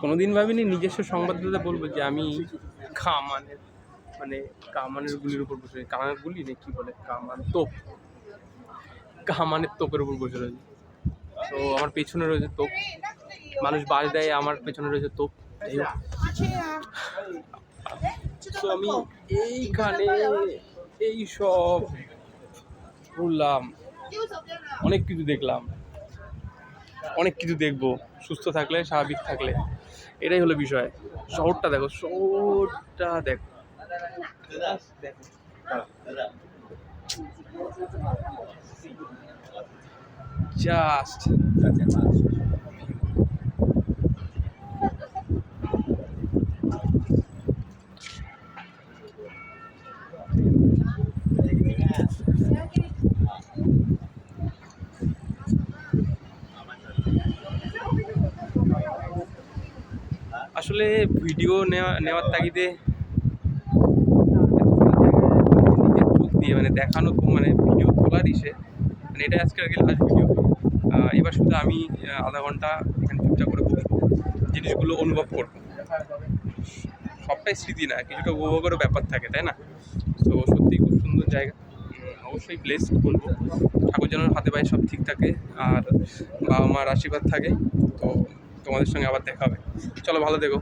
কোনোদিন ভাবিনি নিজস্ব সংবাদদাতা বলবো যে আমি কামানের গুলির উপর বসে, কামানের গুলি না কি বলে, কামানের তোপের উপর বসে রয়েছে। তো আমার পেছনে রয়েছে তোপ, মানুষ বাস দেয়, আমার পেছনে রয়েছে তোপ। তো আমি এইখানে এই সব ঘুরলাম, অনেক কিছু দেখলাম, অনেক কিছু দেখবো সুস্থ থাকলে, স্বাভাবিক থাকলে। এটাই হলো বিষয়। শহরটা দেখো, শহরটা দেখো, জাস্ট আসলে ভিডিও নেওয়ার তাগিদে নিজের চোখ দিয়ে দেখানো, ভিডিও তোলার ইসে, এটাই আজকে আর কি লাস্ট ভিডিও। এবার শুধু আমি আধা ঘন্টা এখানে চুপচাপ করে বসবো, জিনিসগুলো অনুভব করবো। সবটাই স্মৃতি না, কিছুটা উপভোগেরও ব্যাপার থাকে, তাই না? তো সত্যিই খুব সুন্দর জায়গা, অবশ্যই ব্লেসড বলবো। ঠাকুর যেন হাতে পায়ে সব ঠিক থাকে, আর বাবা মার আশীর্বাদ থাকে। তো তোমাদের সঙ্গে আবার দেখা হবে। চলো, ভালো থেকো।